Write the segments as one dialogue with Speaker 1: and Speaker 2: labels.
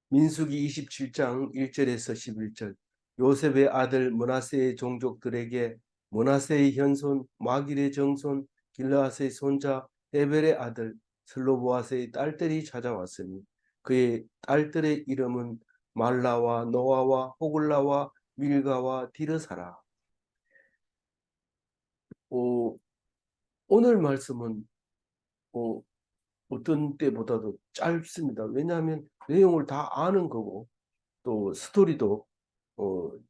Speaker 1: 민수기 27장 1절에서 11절. 요셉의 아들 므낫세의 종족들에게 므낫세의 현손 마길의 정손 길르앗의 손자 헤벨의 아들 슬로보아스의 딸들이 찾아왔으니 그의 딸들의 이름은 말라와 노아와 호글라와 밀가와 디르사라. 오늘 말씀은 어떤 때보다도 짧습니다. 왜냐하면 내용을 다 아는 거고 또 스토리도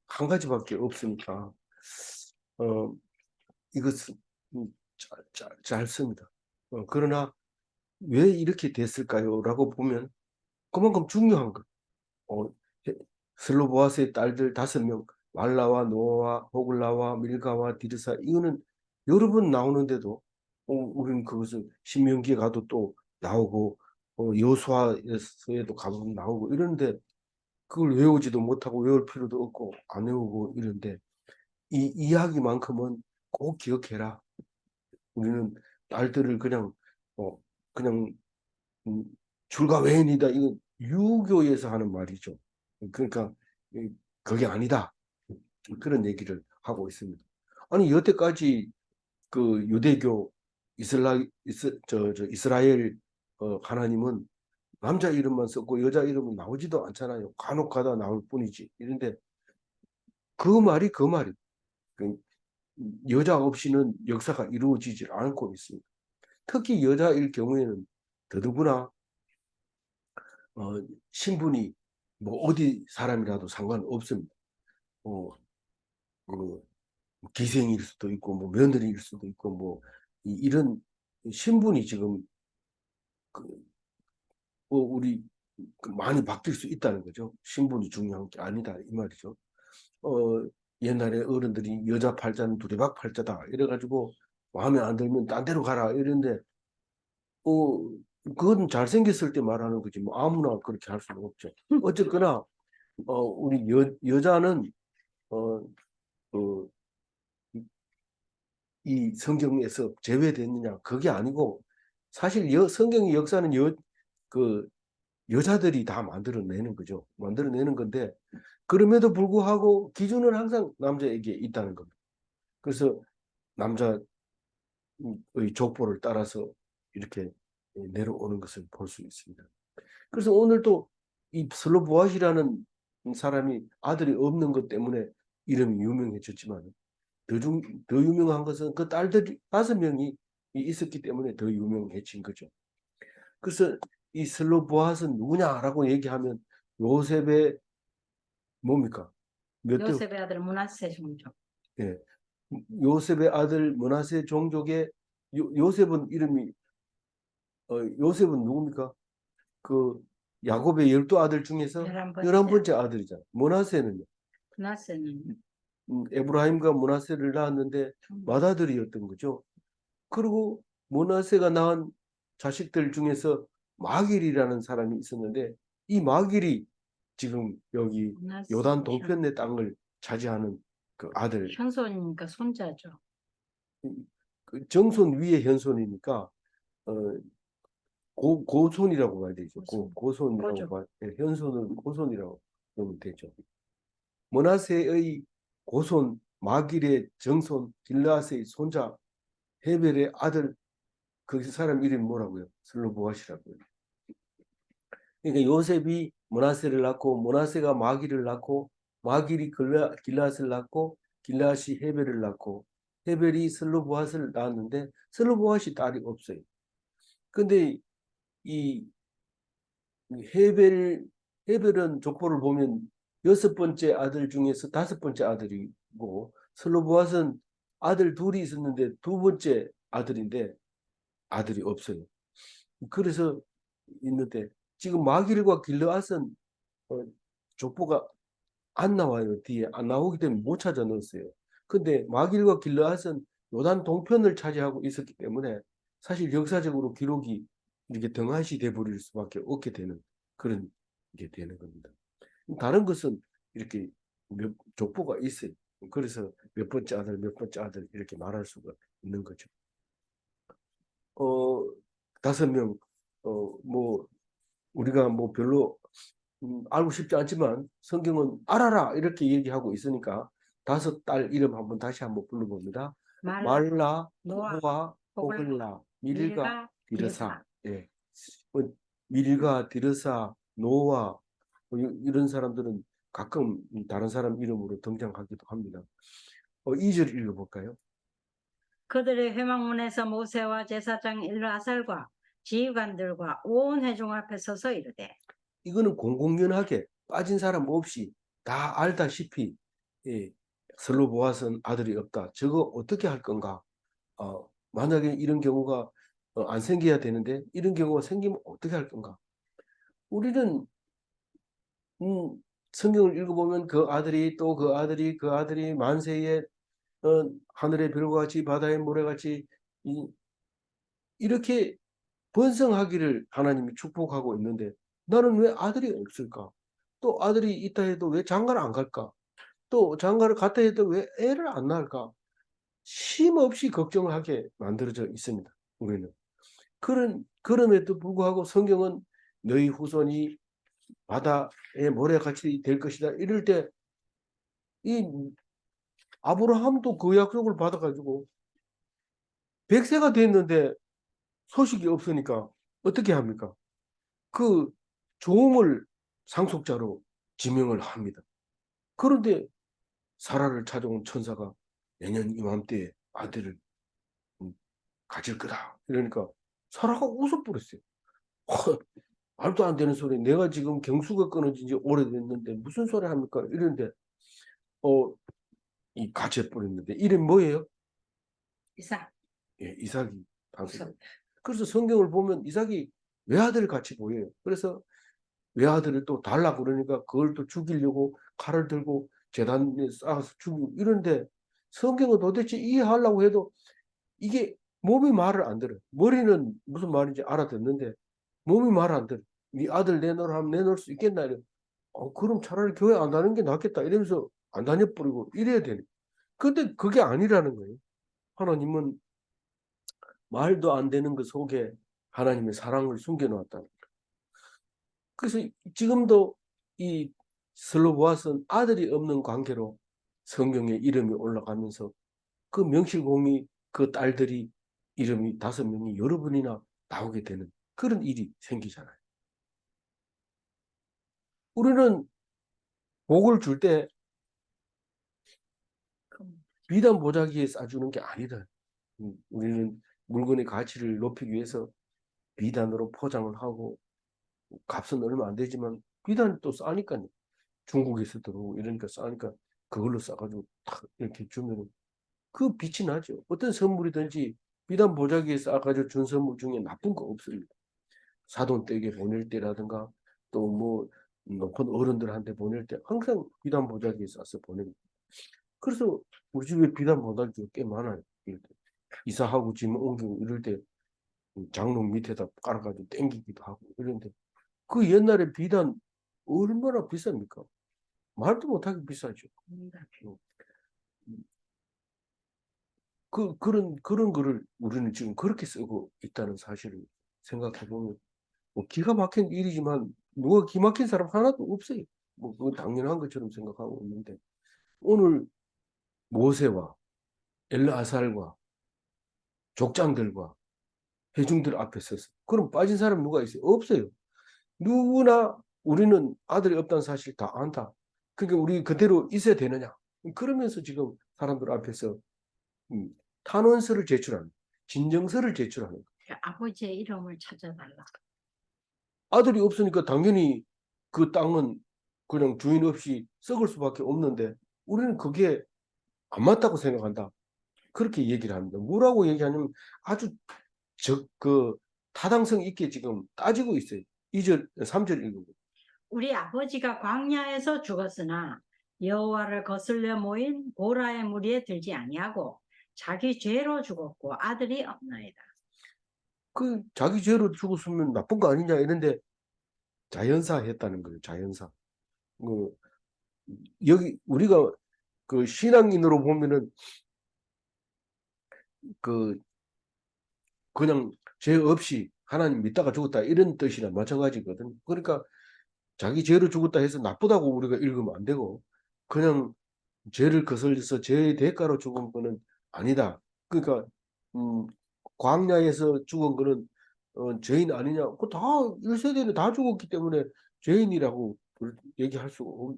Speaker 1: 한 가지밖에 없으니까 이것은 짧습니다. 그러나 왜 이렇게 됐을까요? 라고 보면 그만큼 중요한 것. 어, 슬로보아스의 딸들 5명, 말라와 노아와 호글라와 밀가와 디르사, 이거는 여러 번 나오는데도 우리는 그것을 신명기에 가도 또 나오고 여호수아서에도 가보면 나오고 이런데 그걸 외우지도 못하고 외울 필요도 없고 안 외우고 이런데 이 이야기만큼은 꼭 기억해라. 우리는 딸들을 그냥 어, 그냥 음, 줄과 외인이다. 이거 유교에서 하는 말이죠. 그러니까 그게 아니다. 그런 얘기를 하고 있습니다. 아니 여태까지 그 유대교 이스라엘 하나님은 남자 이름만 썼고 여자 이름은 나오지도 않잖아요. 간혹가다 나올 뿐이지. 이런데 그 말이 그 말이. 그 여자 없이는 역사가 이루어지지 않고 있습니다. 특히 여자일 경우에는 더더구나 신분이 뭐 어디 사람이라도 상관없습니다. 어, 어, 기생일 수도 있고 뭐 며느리일 수도 있고 뭐 이런 신분이 지금 그, 우리 많이 바뀔 수 있다는 거죠. 신분이 중요한 게 아니다 이 말이죠. 어, 옛날에 어른들이 여자 팔자는 두레박 팔자다 이래가지고 마음에 안 들면 딴 데로 가라 이런데 어, 그건 잘생겼을 때 말하는 거지 뭐 아무나 그렇게 할 수는 없죠. 어쨌거나 우리 여자는 어, 그, 이 성경에서 제외됐느냐 그게 아니고 사실 성경의 역사는 그 여자들이 다 만들어내는 거죠. 만들어내는 건데 그럼에도 불구하고 기준은 항상 남자에게 있다는 겁니다. 그래서 남자의 족보를 따라서 이렇게 내려오는 것을 볼 수 있습니다. 그래서 오늘도 이 슬로보아시라는 사람이 아들이 없는 것 때문에 이름이 유명해졌지만 더 유명한 것은 그 딸들이 5명이 있었기 때문에 더 유명해진 거죠. 그래서 이 슬로보아스는 누구냐라고 얘기하면 요셉의 뭡니까? 몇 대?
Speaker 2: 요셉의 아들 므낫세 종족.
Speaker 1: 예. 요셉의 아들 므낫세 종족의 요셉은 이름이 요셉은 누굽니까? 그 야곱의 12아들 중에서 11번째 아들이잖아. 므낫세는요.
Speaker 2: 므낫세는
Speaker 1: 에브라임과 므낫세를 낳았는데 맏아들이었던 거죠. 그리고 므낫세가 낳은 자식들 중에서 마길이라는 사람이 있었는데 이 마길이 지금 여기 요단 동편의 땅을 차지하는 그 아들
Speaker 2: 현손이니까 손자죠.
Speaker 1: 그 정손 위에 현손이니까 어, 고손이라고 봐야 되죠. 고손이라고 봐. 현손은 고손이라고 보면 되죠. 므낫세의 고손 마길의 정손 길르앗의 손자 헤벨의 아들 그 사람 이름이 뭐라고요? 슬로보아시라고요. 그러니까 요셉이 므낫세를 낳고 므낫세가 마길을 낳고 마길이 길르앗을 낳고 길르앗이 헤벨을 낳고 헤벨이 슬로보아스를 낳았는데 슬로보아시 딸이 없어요. 근데 이 헤벨은 족보를 보면 6번째 아들 중에서 5번째 아들이고 슬로보아스는 아들 둘이 있었는데 2번째 아들인데 아들이 없어요. 그래서 있는데 지금 마길과 길르앗은 족보가 안 나와요. 뒤에 안 나오기 때문에 못 찾아 넣었어요. 근데 마길과 길르앗은 요단 동편을 차지하고 있었기 때문에 사실 역사적으로 기록이 이렇게 등한시 돼 버릴 수밖에 없게 되는 그런 게 되는 겁니다. 다른 것은 이렇게 족보가 있어요. 그래서 몇 번째 아들, 몇 번째 아들 이렇게 말할 수가 있는 거죠. 어, 5명, 뭐 우리가 뭐 별로 알고 싶지 않지만 성경은 알아라 이렇게 얘기하고 있으니까 다섯 딸 이름 다시 한번 불러봅니다.
Speaker 2: 말라,
Speaker 1: 말라,
Speaker 2: 노아,
Speaker 1: 노아,
Speaker 2: 호글라,
Speaker 1: 호글라, 밀가,
Speaker 2: 밀가,
Speaker 1: 디르사.
Speaker 2: 디르사.
Speaker 1: 예. 밀가, 디르사, 노아 이런 사람들은 가끔 다른 사람 이름으로 등장하기도 합니다. 2절 읽어볼까요?
Speaker 2: 그들의 회막문에서 모세와 제사장 엘르아살과 지휘관들과 온 회중 앞에 서서 이르되
Speaker 1: 이거는 공공연하게 빠진 사람 없이 다 알다시피 예, 슬로보아스는 아들이 없다. 저거 어떻게 할 건가? 만약에 이런 경우가 안 생겨야 되는데 이런 경우가 생기면 어떻게 할 건가? 우리는 성경을 읽어보면 그 아들이 또 그 아들이 그 아들이 만세에 하늘의 별과 같이 바다의 모래같이 이렇게 번성하기를 하나님이 축복하고 있는데 나는 왜 아들이 없을까? 또 아들이 있다 해도 왜 장가를 안 갈까? 또 장가를 갔다 해도 왜 애를 안 낳을까? 쉼없이 걱정을 하게 만들어져 있습니다. 우리는. 그럼에도 불구하고 성경은 너희 후손이 바다의 모래같이 될 것이다. 이럴 때 이 아브라함도 그 약속을 받아가지고 100세가 됐는데 소식이 없으니까 어떻게 합니까? 그 종을 상속자로 지명을 합니다. 그런데 사라를 찾아온 천사가 내년 이맘때에 아들을 가질 거다. 이러니까 사라가 웃어버렸어요. 말도 안 되는 소리. 내가 지금 경수가 끊어진 지 오래됐는데 무슨 소리 합니까? 이런데 어, 이 가채버렸는데 이름 뭐예요?
Speaker 2: 이삭.
Speaker 1: 예, 이삭이 당시.
Speaker 2: 우선
Speaker 1: 그래서 성경을 보면 이삭이 외아들 같이 보여요. 그래서 외아들을 또 달라고 그러니까 그걸 또 죽이려고 칼을 들고 재단에 쌓아서 죽이고 이런데 성경은 도대체 이해하려고 해도 이게 몸이 말을 안 들어요. 머리는 무슨 말인지 알아듣는데 몸이 말을 안 들어요. 네 아들 내놓으라 하면 내놓을 수 있겠나 이래. 그럼 차라리 교회 안 다니는 게 낫겠다 이러면서 안 다녀버리고 이래야 되네. 근데 그게 아니라는 거예요. 하나님은 말도 안 되는 그 속에 하나님의 사랑을 숨겨놓았다. 그래서 지금도 이 슬로보아스는 아들이 없는 관계로 성경에 이름이 올라가면서 그 명실공히 그 딸들이 이름이 5명이 여러 번이나 나오게 되는 그런 일이 생기잖아요. 우리는 복을 줄 때 비단 보자기에 싸주는 게 아니다. 우리는 물건의 가치를 높이기 위해서 비단으로 포장을 하고 값은 얼마 안 되지만 비단이 또 싸니까요. 중국에서 들어오고 이러니까 싸니까 그걸로 싸가지고 탁 이렇게 주면 그 빛이 나죠. 어떤 선물이든지 비단 보자기에 싸가지고 준 선물 중에 나쁜 거 없습니다. 사돈댁에 보낼 때라든가 또 뭐 높은 어른들한테 보낼 때 항상 비단 보자기에 싸서 보냅니다. 그래서 우리 집에 비단 보자기가 꽤 많아요. 이사하고 짐 옮기고 이럴 때 장롱 밑에다 깔아가지고 땡기기도 하고 이런데 그 옛날에 비단 얼마나 비쌉니까? 말도 못하게 비싸죠. 그런 거를 우리는 지금 그렇게 쓰고 있다는 사실을 생각해 보면 뭐 기가 막힌 일이지만 누가 기막힌 사람 하나도 없어요. 뭐 그건 당연한 것처럼 생각하고 있는데 오늘 모세와 엘르아살과 족장들과 회중들 앞에 서서 그럼 빠진 사람 누가 있어요? 없어요. 누구나 우리는 아들이 없다는 사실 다 안다. 그러니까 우리 그대로 있어야 되느냐? 그러면서 지금 사람들 앞에서 음, 탄원서를 제출하는, 진정서를 제출하는.
Speaker 2: 아버지의 이름을 찾아달라.
Speaker 1: 아들이 없으니까 당연히 그 땅은 그냥 주인 없이 썩을 수밖에 없는데 우리는 그게 안 맞다고 생각한다. 그렇게 얘기를 합니다. 뭐라고 얘기하냐면 아주 그 타당성 있게 지금 따지고 있어요. 2절, 3절 읽고.
Speaker 2: 우리 아버지가 광야에서 죽었으나 여호와를 거슬려 모인 보라의 무리에 들지 아니하고 자기 죄로 죽었고 아들이 없나이다.
Speaker 1: 그 자기 죄로 죽었으면 나쁜 거 아니냐 이런데 자연사 했다는 거예요. 자연사. 그 여기 우리가 그 신앙인으로 보면은 그 그냥 죄 없이 하나님 믿다가 죽었다 이런 뜻이나 마찬가지거든. 그러니까 자기 죄로 죽었다 해서 나쁘다고 우리가 읽으면 안 되고, 그냥 죄를 거슬려서 죄의 대가로 죽은 거는 아니다. 그러니까 광야에서 죽은 거는 죄인 아니냐? 그 다 1세대는 다 죽었기 때문에 죄인이라고 얘기할 수가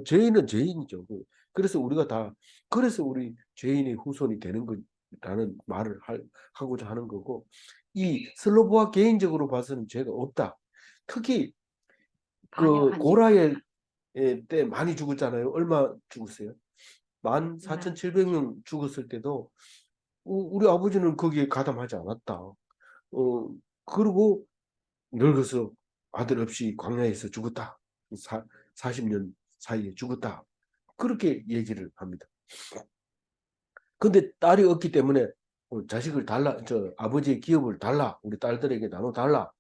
Speaker 1: 죄인은 죄인이죠. 그래서 우리가 다 그래서 우리 죄인의 후손이 되는 거라는 말을 하고자 하는 거고, 이 슬로보와 개인적으로 봐서는 죄가 없다. 특히 그
Speaker 2: 반역한
Speaker 1: 고라의 때 많이 죽었잖아요. 얼마 죽었어요? 14,700명 죽었을 때도 우리 아버지는 거기에 가담하지 않았다. 그리고 늙어서 아들 없이 광야에서 죽었다. 40년 사이에 죽었다. 그렇게 얘기를 합니다. 근데 딸이 없기 때문에 자식을 달라, 아버지의 기업을 달라, 우리 딸들에게 나눠 달라.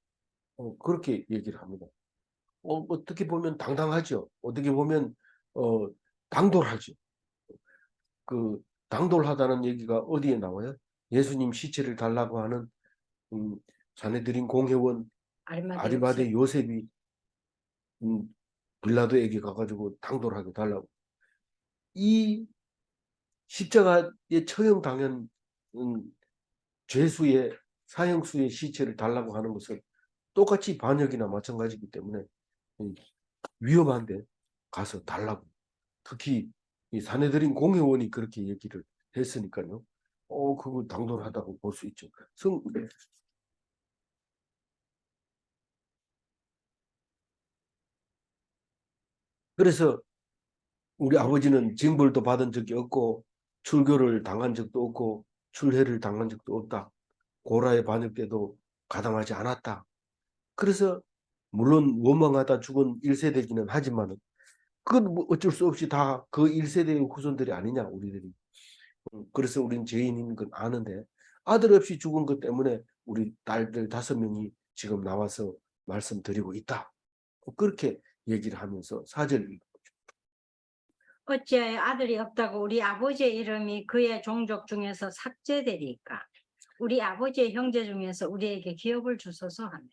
Speaker 1: 그렇게 얘기를 합니다. 어떻게 보면 당당하죠. 어떻게 보면 당돌하죠. 그 당돌하다는 얘기가 어디에 나와요? 예수님 시체를 달라고 하는 사내들인 공회원 아리마대 요셉이 빌라도에게 가가지고 당돌하게 달라고. 이 십자가에 처형당한 죄수의 사형수의 시체를 달라고 하는 것은 똑같이 반역이나 마찬가지이기 때문에 위험한데 가서 달라고. 특히 이 사내들인 공회원이 그렇게 얘기를 했으니까요. 그거 당돌하다고 볼 수 있죠. 그래서 우리 아버지는 징벌도 받은 적이 없고 출교를 당한 적도 없고 출회를 당한 적도 없다. 고라의 반역 때도 가담하지 않았다. 그래서 물론 원망하다 죽은 1세대기는 하지만 그건 뭐 어쩔 수 없이 다 그 1세대의 후손들이 아니냐 우리들이. 그래서 우린 죄인인 건 아는데 아들 없이 죽은 것 때문에 우리 딸들 5명이 지금 나와서 말씀드리고 있다. 그렇게 얘기를 하면서 사절
Speaker 2: 어찌하여 아들이 없다고 우리 아버지의 이름이 그의 종족 중에서 삭제되리까? 우리 아버지의 형제 중에서 우리에게 기업을 주소서 하네.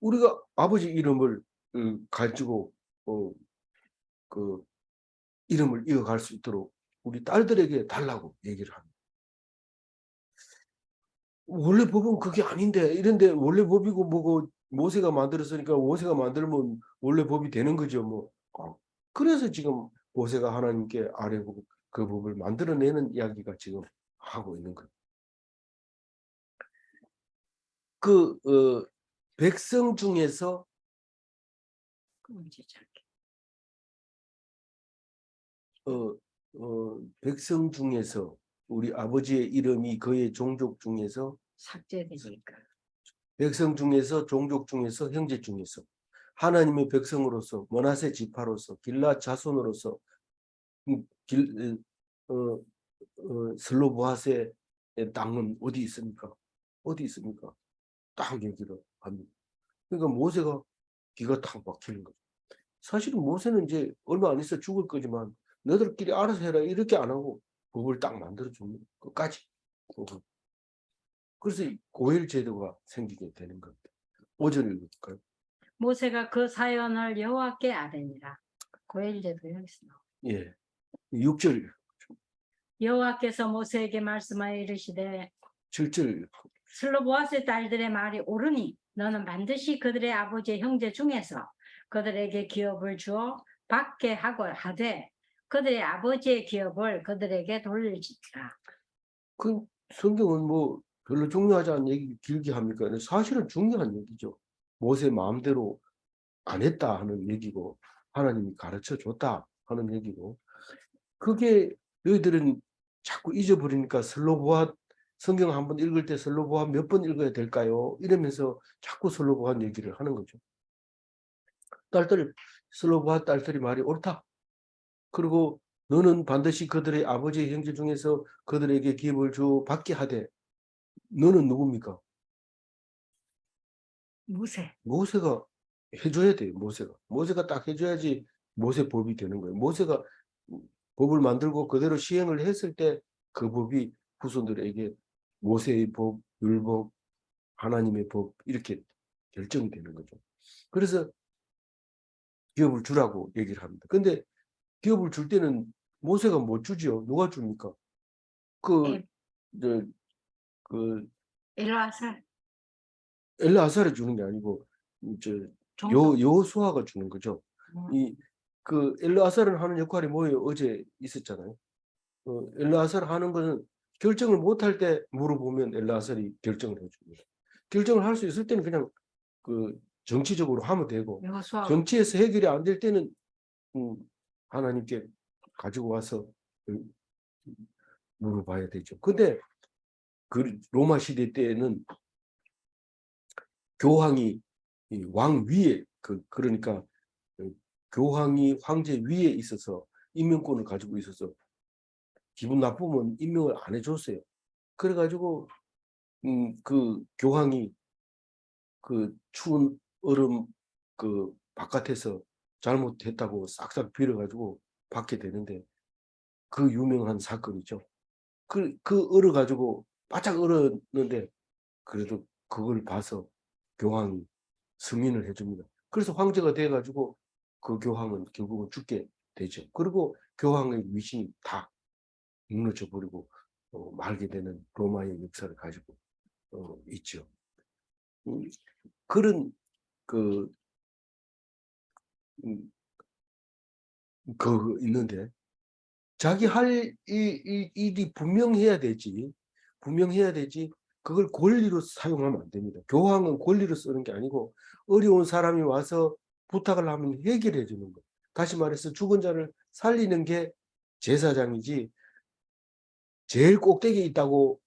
Speaker 1: 우리가 아버지 이름을 가지고 그 이름을 이어갈 수 있도록 우리 딸들에게 달라고 얘기를 합니다. 원래 법은 그게 아닌데 이런데 원래 법이고 뭐고 모세가 만들었으니까 모세가 만들면 원래 법이 되는 거죠. 뭐 그래서 지금 모세가 하나님께 아뢰고 그 법을 만들어내는 이야기가 지금 하고 있는 거예요. 그 백성 중에서 백성 중에서 우리 아버지의 이름이 그의 종족 중에서
Speaker 2: 삭제되니까.
Speaker 1: 백성 중에서 종족 중에서 형제 중에서 하나님의 백성으로서 므낫세 지파로서 길라 자손으로서 슬로보아스의 땅은 어디 있습니까? 어디 있습니까? 딱 얘기를 합니다. 그러니까 모세가 기가 탁 막히는 거죠. 사실은 모세는 이제 얼마 안 있어 죽을 거지만 너희들끼리 알아서 해라 이렇게 안 하고 법을 딱 만들어 줍니다. 끝까지. 그래서 고엘 제도가 생기게 되는 겁니다. 5절 읽을까요?
Speaker 2: 모세가 그 사연을 여호와께 아뢰니라. 고엘제도 여기서 나와.
Speaker 1: 예. 6절
Speaker 2: 여호와께서 모세에게 말씀하여 이르시되
Speaker 1: 7절
Speaker 2: 슬로보아스의 딸들의 말이 옳으니 너는 반드시 그들의 아버지의 형제 중에서 그들에게 기업을 주어 받게 하고 하되 그들의 아버지의 기업을 그들에게 돌릴지라.
Speaker 1: 그 성경은 뭐 별로 중요하지 않은 얘기 길게 합니까? 사실은 중요한 얘기죠. 모세 마음대로 안 했다 하는 얘기고 하나님이 가르쳐 줬다 하는 얘기고 그게 너희들은 자꾸 잊어버리니까 슬로보아 성경 한번 읽을 때 슬로보아 몇 번 읽어야 될까요? 이러면서 자꾸 슬로보아 얘기를 하는 거죠. 슬로보아 딸들이 말이 옳다. 그리고 너는 반드시 그들의 아버지의 형제 중에서 그들에게 기업을 받게 하되 너는 누굽니까? 모세가 해줘야 돼요. 모세가 딱 해줘야지 모세 법이 되는 거예요. 모세가 법을 만들고 그대로 시행을 했을 때 그 법이 후손들에게 모세의 법, 율법, 하나님의 법 이렇게 결정이 되는 거죠. 그래서 기업을 주라고 얘기를 합니다. 근데 기업을 줄 때는 모세가 못 주지요. 누가 줍니까? 그,
Speaker 2: 에-
Speaker 1: 저, 그,
Speaker 2: 엘르아살
Speaker 1: 엘르아살이 주는 게 아니고,
Speaker 2: 종족.
Speaker 1: 여호수아가 주는 거죠.
Speaker 2: 음,
Speaker 1: 그 엘르아살을 하는 역할이 뭐예요? 어제 있었잖아요. 엘르아살 하는 거는 결정을 못할 때 물어보면 엘르아살이 결정을 해줍니다. 결정을 할 수 있을 때는 그냥 그 정치적으로 하면 되고,
Speaker 2: 여호수아가
Speaker 1: 정치에서 해결이 안 될 때는 음, 하나님께 가지고 와서 물어봐야 되죠. 근데 그 로마 시대 때에는 교황이 왕 위에 그러니까 교황이 황제 위에 있어서 임명권을 가지고 있어서 기분 나쁘면 임명을 안 해줬어요. 그래가지고 그 교황이 그 추운 얼음 그 바깥에서 잘못했다고 싹싹 빌어가지고 받게 되는데 그 유명한 사건이죠. 그 얼어가지고 바짝 얼었는데 그래도 그걸 봐서 교황이 승인을 해줍니다. 그래서 황제가 돼가지고 그 교황은 결국은 죽게 되죠. 그리고 교황의 위신이 다 무너져 버리고 말게 되는 로마의 역사를 가지고 있죠. 음, 그런 그, 음, 그 있는데 자기 할 일이 분명해야 되지 그걸 권리로 사용하면 안 됩니다. 교황은 권리로 쓰는 게 아니고 어려운 사람이 와서 부탁을 하면 해결해 주는 거예요. 다시 말해서 죽은 자를 살리는 게 제사장이지 제일 꼭대기에 있다고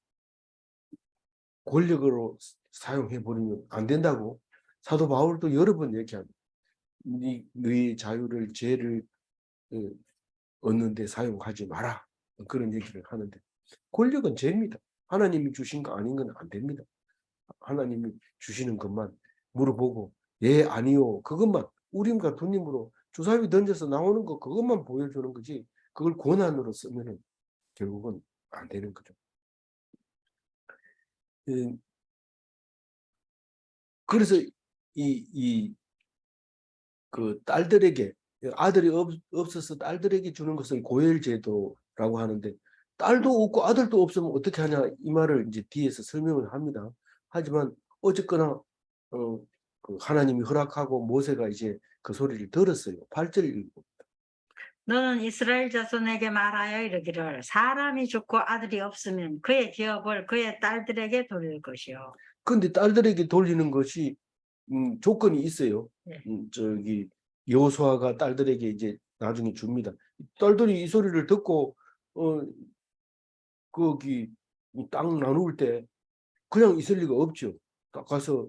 Speaker 1: 권력으로 사용해 버리면 안 된다고 사도 바울도 여러 번 얘기합니다. 너희 자유를 죄를 어, 얻는데 사용하지 마라. 그런 얘기를 하는데 권력은 죄입니다. 하나님이 주신 거 아닌 건 안 됩니다. 하나님이 주시는 것만 물어보고 예 아니요 그것만 우림과 두님으로 주사위 던져서 나오는 거 그것만 보여주는 거지 그걸 권한으로 쓰면은 결국은 안 되는 거죠. 예, 그래서 이 그 딸들에게 아들이 없어서 딸들에게 주는 것은 고혈제도라고 하는데 딸도 없고 아들도 없으면 어떻게 하냐 이 말을 이제 뒤에서 설명을 합니다. 하지만 어쨌거나 그 하나님이 허락하고 모세가 이제 그 소리를 들었어요. 8절 읽고.
Speaker 2: 너는 이스라엘 자손에게 말하여 이르기를 사람이 죽고 아들이 없으면 그의 기업을 그의 딸들에게 돌릴 것이요.
Speaker 1: 근데 딸들에게 돌리는 것이 조건이 있어요.
Speaker 2: 네.
Speaker 1: 저기 여호수아가 딸들에게 이제 나중에 줍니다. 딸들이 이 소리를 듣고 어, 거기 땅 나눌 때 그냥 있을 리가 없죠. 가서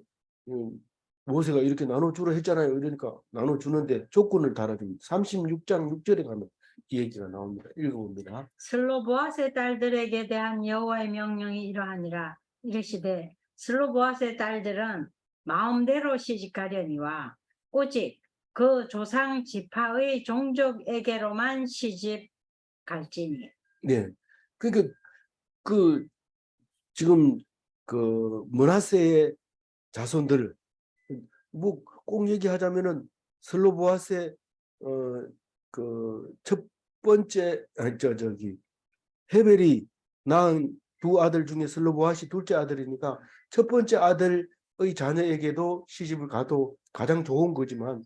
Speaker 1: 모세가 이렇게 나눠주라 했잖아요. 이러니까 나눠주는데 조건을 달아줍니다. 36장 6절에 가면 이 얘기가 나옵니다. 읽어봅니다.
Speaker 2: 슬로보아스의 딸들에게 대한 여호와의 명령이 이러하니라. 이르시되 슬로보아스의 딸들은 마음대로 시집가려니와 오직 그 조상 지파의 종족에게로만 시집 갈지니.
Speaker 1: 네. 그러니까 그 지금 그 므낫세의 자손들 뭐 꼭 얘기하자면은 슬로보아스의 그 첫 번째 저기 헤벨이 낳은 두 아들 중에 슬로보아시 둘째 아들이니까 첫 번째 아들의 자녀에게도 시집을 가도 가장 좋은 거지만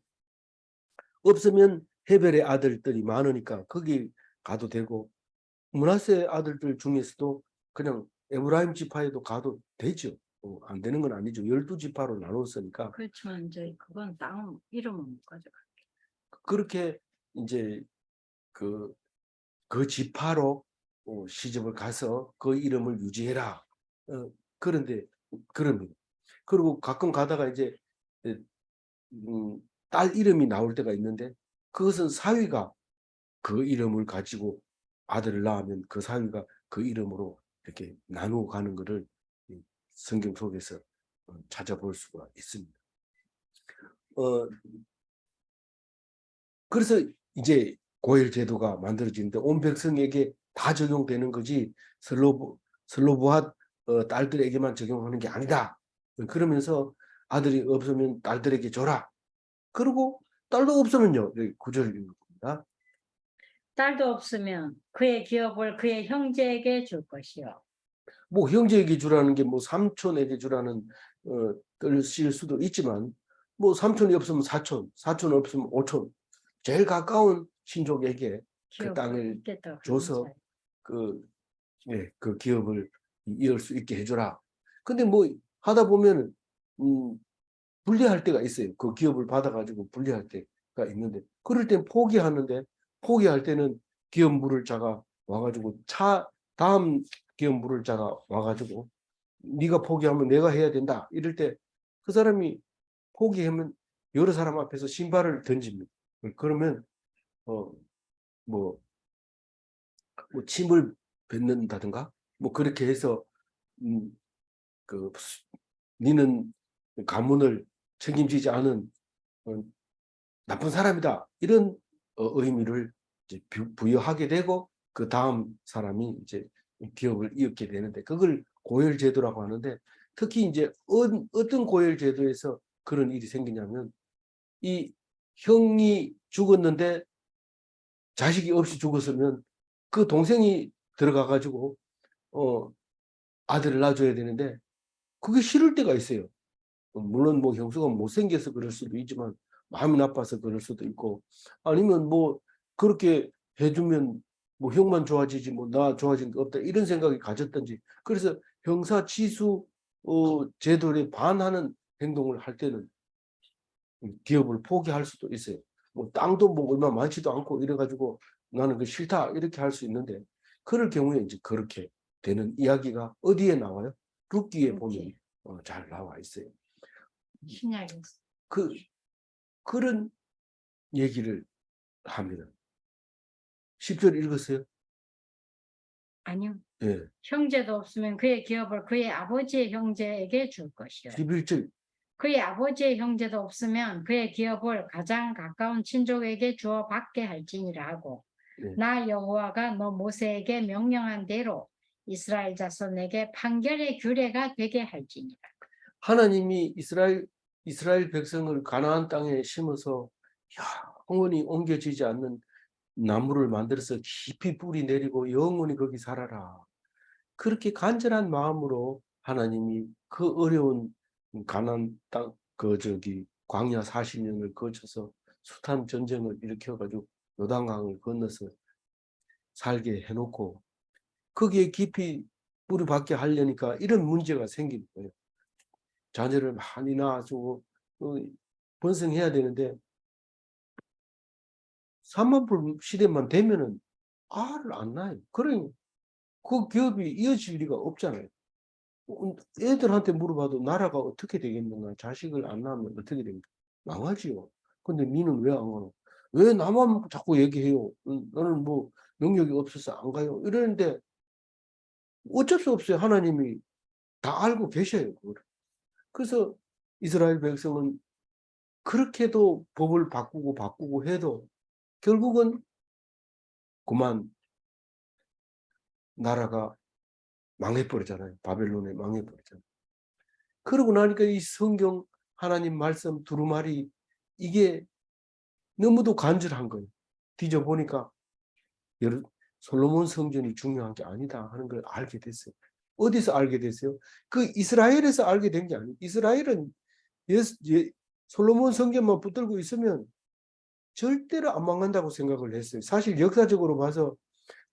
Speaker 1: 없으면 헤벨의 아들들이 많으니까 거기 가도 되고 므낫세 아들들 중에서도 그냥 에브라임 지파에도 가도 되죠. 안 되는 건 아니죠. 12지파로 나눴으니까
Speaker 2: 그렇지만 이제 그건 땅 이름은 못 가져가.
Speaker 1: 그렇게 이제 그, 그 지파로 시집을 가서 그 이름을 유지해라. 그런데 그럽니다. 그리고 가끔 가다가 이제 딸 이름이 나올 때가 있는데 그것은 사위가 그 이름을 가지고 아들을 낳으면 그 사위가 그 이름으로 이렇게 나누어 가는 것을 성경 속에서 찾아볼 수가 있습니다. 그래서 이제 고일 제도가 만들어지는데 온 백성에게 다 적용되는 거지 슬로보아 딸들에게만 적용하는 게 아니다. 그러면서 아들이 없으면 딸들에게 줘라. 그리고 딸도 없으면요. 여기 구절을 읽습니다.
Speaker 2: 딸도 없으면 그의 기업을 그의 형제에게 줄 것이요.
Speaker 1: 뭐 형제에게 주라는 게 뭐 삼촌에게 주라는 뜻일 수도 있지만 뭐 삼촌이 없으면 사촌, 사촌 없으면 오촌, 제일 가까운 친족에게 그
Speaker 2: 기업을
Speaker 1: 땅을
Speaker 2: 있게 더
Speaker 1: 줘서
Speaker 2: 감사해.
Speaker 1: 그 기업을 이을 수 있게 해주라. 근데 뭐 하다 보면 분리할 때가 있어요. 그 기업을 받아가지고 분리할 때가 있는데 그럴 땐 포기하는데 포기할 때는 기업 물을 자가 와가지고 다음 기업 물을 자가 와가지고 네가 포기하면 내가 해야 된다. 이럴 때 그 사람이 포기하면 여러 사람 앞에서 신발을 던집니다. 그러면 뭐 침을 뱉는다든가 뭐 그렇게 해서 음, 그 니는 가문을 책임지지 않은 나쁜 사람이다. 이런 의미를 이제 부여하게 되고 그 다음 사람이 이제 기업을 이었게 되는데 그걸 고열제도라고 하는데 특히 이제 어떤 고열제도에서 그런 일이 생기냐면 이 형이 죽었는데 자식이 없이 죽었으면 그 동생이 들어가 가지고 아들을 낳아줘야 되는데 그게 싫을 때가 있어요. 물론 뭐 형수가 못생겨서 그럴 수도 있지만 마음이 나빠서 그럴 수도 있고 아니면 뭐 그렇게 해주면 뭐 형만 좋아지지 뭐 나 좋아진 게 없다 이런 생각이 가졌든지 그래서 형사치수 제도에 반하는 행동을 할 때는 기업을 포기할 수도 있어요. 뭐 땅도 뭐 얼마 많지도 않고 이래가지고 나는 그 싫다 이렇게 할 수 있는데 그럴 경우에 이제 그렇게 되는 이야기가 어디에 나와요? 룻기에 보면 잘 나와 있어요.
Speaker 2: 신약에서.
Speaker 1: 그 그런 얘기를 합니다. 10절 읽었어요?
Speaker 2: 아니요.
Speaker 1: 예.
Speaker 2: 형제도 없으면 그의 기업을 그의 아버지의 형제에게 줄 것이요.
Speaker 1: 11절
Speaker 2: 그의 아버지의 형제도 없으면 그의 기업을 가장 가까운 친족에게 주어 받게 할지니라 하고
Speaker 1: 예.
Speaker 2: 나 여호와가 너 모세에게 명령한 대로 이스라엘 자손에게 판결의 규례가 되게 할지니라.
Speaker 1: 하나님이 이스라엘 백성을 가나안 땅에 심어서 영원히 옮겨지지 않는 나무를 만들어서 깊이 뿌리 내리고 영원히 거기 살아라. 그렇게 간절한 마음으로 하나님이 그 어려운 가나안 땅, 광야 40년을 거쳐서 숱한 전쟁을 일으켜가지고 요단강을 건너서 살게 해놓고 거기에 깊이 뿌리 박게 하려니까 이런 문제가 생기는 거예요. 자녀를 많이 낳아주고 번성해야 되는데 3만불 시대만 되면은 알을 안 낳아요. 그러니 그 기업이 이어질 리가 없잖아요. 애들한테 물어봐도 나라가 어떻게 되겠는가? 자식을 안 낳으면 어떻게 됩니까? 망하지요. 근데 니는 왜 안 가노? 왜 나만 자꾸 얘기해요? 너는 뭐 능력이 없어서 안 가요? 이러는데 어쩔 수 없어요. 하나님이 다 알고 계셔요. 그걸. 그래서 이스라엘 백성은 그렇게도 법을 바꾸고 해도 결국은 그만 나라가 망해버리잖아요. 바벨론에 망해버리잖아요. 그러고 나니까 이 성경 하나님 말씀 두루마리 이게 너무도 간절한 거예요. 뒤져보니까 솔로몬 성전이 중요한 게 아니다 하는 걸 알게 됐어요. 어디서 알게 됐어요? 그 이스라엘에서 알게 된 게 아니에요. 이스라엘은 솔로몬 성전만 붙들고 있으면 절대로 안 망한다고 생각을 했어요. 사실 역사적으로 봐서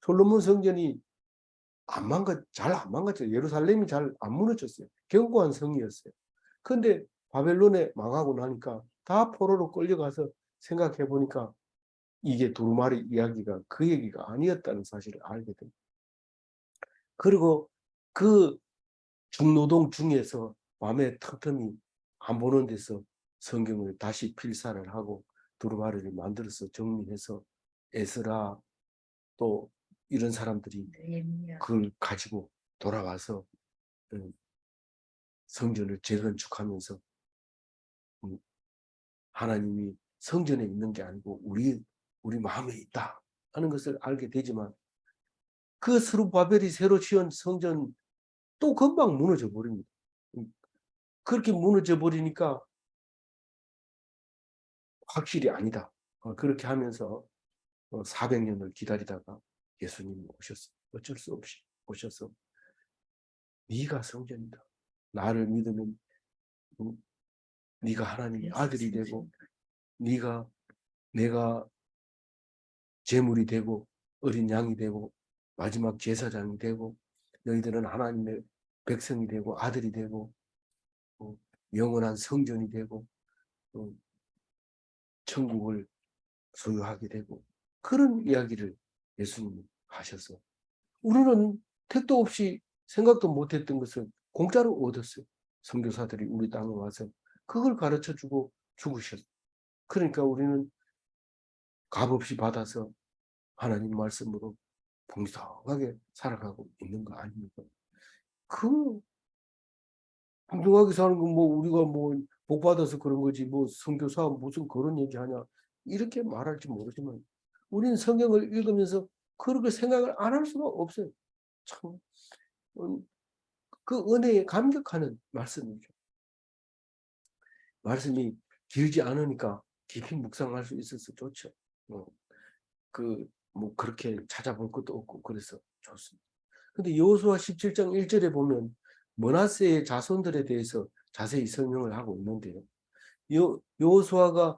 Speaker 1: 솔로몬 성전이 잘 안 망갔죠. 예루살렘이 잘 안 무너졌어요. 견고한 성이었어요. 근데 바벨론에 망하고 나니까 다 포로로 끌려가서 생각해 보니까 이게 두루마리 이야기가 그 얘기가 아니었다는 사실을 알게 됩니다. 그리고 그 중노동 중에서 밤에 틈틈이 안 보는 데서 성경을 다시 필사를 하고 두루마리를 만들어서 정리해서 에스라 또 이런 사람들이 그걸 가지고 돌아와서 성전을 재건축하면서 하나님이 성전에 있는 게 아니고 우리 마음에 있다 하는 것을 알게 되지만 그 스룹바벨이 새로 지은 성전 또 금방 무너져 버립니다. 그렇게 무너져 버리니까 확실히 아니다. 그렇게 하면서 400년을 기다리다가 예수님이 오셨어요. 어쩔 수 없이 오셔서 네가 성전이다. 나를 믿으면 네가 하나님의 아들이 되고 네가 내가 제물이 되고 어린 양이 되고 마지막 제사장이 되고 너희들은 하나님의 백성이 되고 아들이 되고 영원한 성전이 되고 천국을 소유하게 되고 그런 이야기를 예수님이 하셔서 우리는 택도 없이 생각도 못했던 것을 공짜로 얻었어요. 선교사들이 우리 땅에 와서 그걸 가르쳐주고 죽으셨어요. 그러니까 우리는 값없이 받아서 하나님 말씀으로 풍성하게 살아가고 있는 거 아닙니까? 그 풍성하게 사는 건 뭐 우리가 뭐 복 받아서 그런 거지 뭐 선교사 무슨 그런 얘기하냐 이렇게 말할지 모르지만 우리는 성경을 읽으면서 그렇게 생각을 안 할 수가 없어요. 참 그 은혜에 감격하는 말씀이죠. 말씀이 길지 않으니까 깊이 묵상할 수 있어서 좋죠. 뭐 그렇게 찾아볼 것도 없고 그래서 좋습니다. 근데 여호수아 17장 1절에 보면 므낫세의 자손들에 대해서 자세히 설명을 하고 있는데요. 여호수아가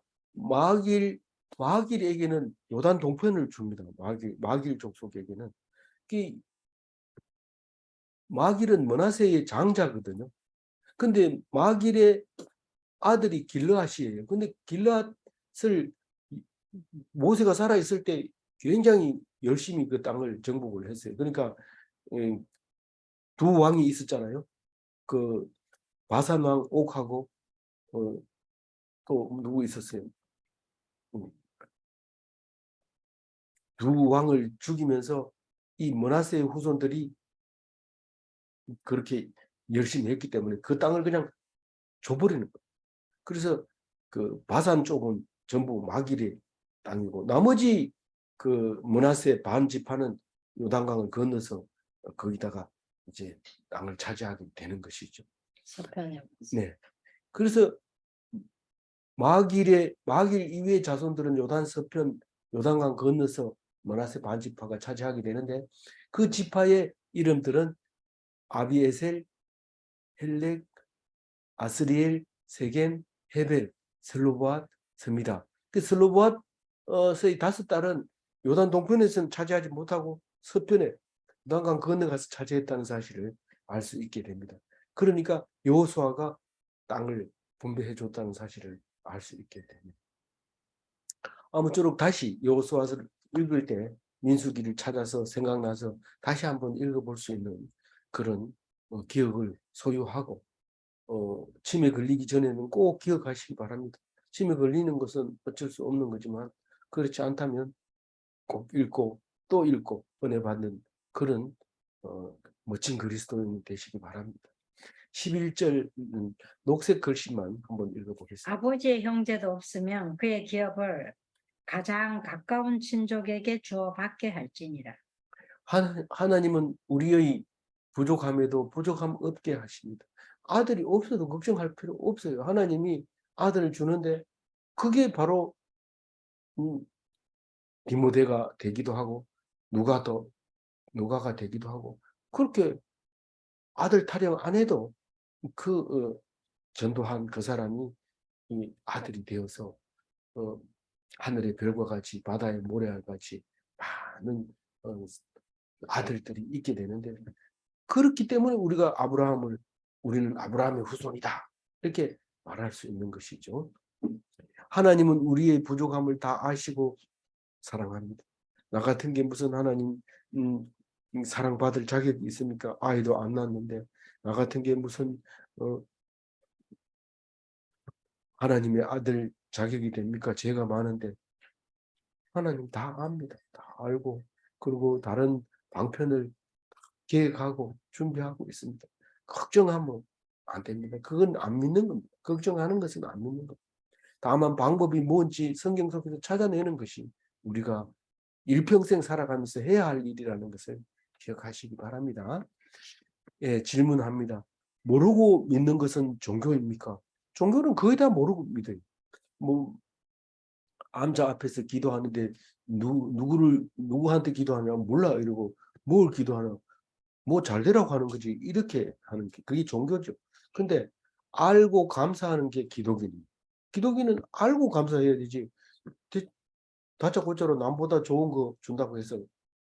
Speaker 1: 마길에게는 요단 동편을 줍니다. 마길 족속에게는. 마길은 므낫세의 장자거든요. 근데 마길의 아들이 길르앗이에요. 근데 길르앗을 모세가 살아있을 때 굉장히 열심히 그 땅을 정복을 했어요. 그러니까 두 왕이 있었잖아요. 그 바산 왕 옥하고 또 누구 있었어요? 두 왕을 죽이면서 이 므낫세의 후손들이 그렇게 열심히 했기 때문에 그 땅을 그냥 줘버리는 거예요. 그래서 그 바산 쪽은 전부 마길의 땅이고 나머지 그 므낫세 반 지파는 요단강을 건너서 거기다가 이제 땅을 차지하게 되는 것이죠.
Speaker 2: 서편에
Speaker 1: 네. 그래서 마길 이외의 자손들은 요단 서편 요단강 건너서 므낫세 반 지파가 차지하게 되는데 그 지파의 이름들은 아비에셀, 헬렉, 아스리엘, 세겜, 헤벨, 슬로보앗, 습니다. 그 슬로보앗의 5딸은 요단 동편에서는 차지하지 못하고 서편에 요단강 건너가서 차지했다는 사실을 알 수 있게 됩니다. 그러니까 여호수아가 땅을 분배해 줬다는 사실을 알 수 있게 됩니다. 아무쪼록 다시 여호수아를 읽을 때 민수기를 찾아서 생각나서 다시 한번 읽어볼 수 있는 그런 기억을 소유하고 침에 걸리기 전에는 꼭 기억하시기 바랍니다. 침에 걸리는 것은 어쩔 수 없는 거지만 그렇지 않다면 꼭 읽고 또 읽고 은혜 받는 그런 멋진 그리스도인이 되시기 바랍니다. 11절 녹색 글씨만 한번 읽어보겠습니다.
Speaker 2: 아버지의 형제도 없으면 그의 기업을 가장 가까운 친족에게 주어 받게 할지니라.
Speaker 1: 하나님은 우리의 부족함에도 부족함 없게 하십니다. 아들이 없어도 걱정할 필요 없어요. 하나님이 아들을 주는데 그게 바로 디모데가 되기도 하고 누가가 되기도 하고 그렇게 아들 타령 안 해도 전도한 그 사람이 이 아들이 되어서 하늘의 별과 같이 바다의 모래와 같이 많은 아들들이 있게 되는데 그렇기 때문에 우리는 아브라함의 후손이다 이렇게 말할 수 있는 것이죠. 하나님은 우리의 부족함을 다 아시고 사랑합니다. 나 같은 게 무슨 하나님 사랑받을 자격이 있습니까? 아이도 안 낳았는데 나 같은 게 무슨 하나님의 아들 자격이 됩니까? 죄가 많은데 하나님 다 압니다. 다 알고 그리고 다른 방편을 계획하고 준비하고 있습니다. 걱정하면 안 됩니다. 그건 안 믿는 겁니다. 걱정하는 것은 안 믿는 겁니다. 다만 방법이 뭔지 성경 속에서 찾아내는 것이 우리가 일평생 살아가면서 해야 할 일이라는 것을 기억하시기 바랍니다. 예, 질문합니다. 모르고 믿는 것은 종교입니까? 종교는 거의 다 모르고 믿어요. 뭐 암자 앞에서 기도하는데 누구한테 기도하냐면 몰라 이러고 뭘 기도하나 뭐 잘되라고 하는 거지 이렇게 하는 게 그게 종교죠. 근데 알고 감사하는 게 기독이니 기독인은 알고 감사해야 되지. 다짜고짜로 남보다 좋은 거 준다고 해서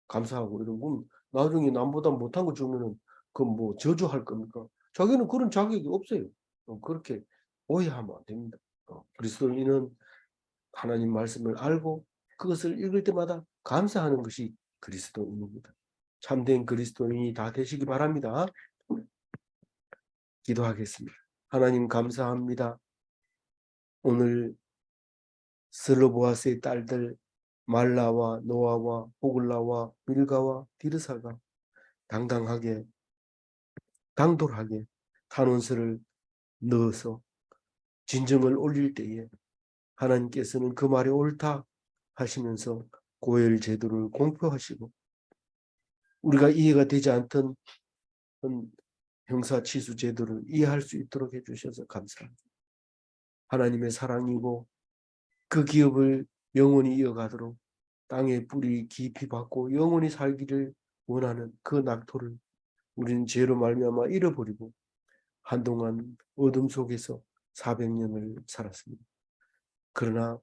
Speaker 1: 감사하고 이런 건 나중에 남보다 못한 거 주면은 그 뭐 저주할 겁니까? 자기는 그런 자격이 없어요. 그렇게 오해하면 안 됩니다. 그리스도인은 하나님 말씀을 알고 그것을 읽을 때마다 감사하는 것이 그리스도인입니다. 참된 그리스도인이 다 되시기 바랍니다. 기도하겠습니다. 하나님 감사합니다. 오늘 슬로보아스의 딸들 말라와 노아와 호글라와 밀가와 디르사가 당당하게 당돌하게 탄원서를 넣어서 진정을 올릴 때에 하나님께서는 그 말이 옳다 하시면서 고엘 제도를 공표하시고 우리가 이해가 되지 않던 형사치수 제도를 이해할 수 있도록 해주셔서 감사합니다. 하나님의 사랑이고 그 기업을 영원히 이어가도록 땅의 뿌리 깊이 받고 영원히 살기를 원하는 그 낙토를 우리는 죄로 말미암아 잃어버리고 한동안 어둠 속에서 400년을 살았습니다. 그러나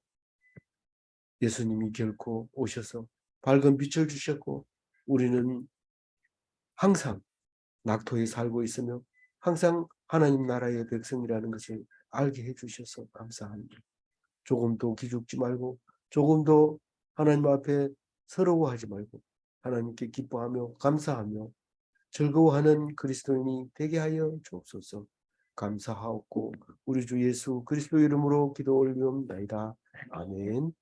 Speaker 1: 예수님이 결코 오셔서 밝은 빛을 주셨고 우리는 항상 낙토에 살고 있으며 항상 하나님 나라의 백성이라는 것을 알게 해주셔서 감사합니다. 조금도 기죽지 말고 조금도 하나님 앞에 서러워하지 말고 하나님께 기뻐하며 감사하며 즐거워하는 그리스도인이 되게 하여 주옵소서. 감사하옵고 우리 주 예수 그리스도 이름으로 기도 올리옵나이다. 아멘.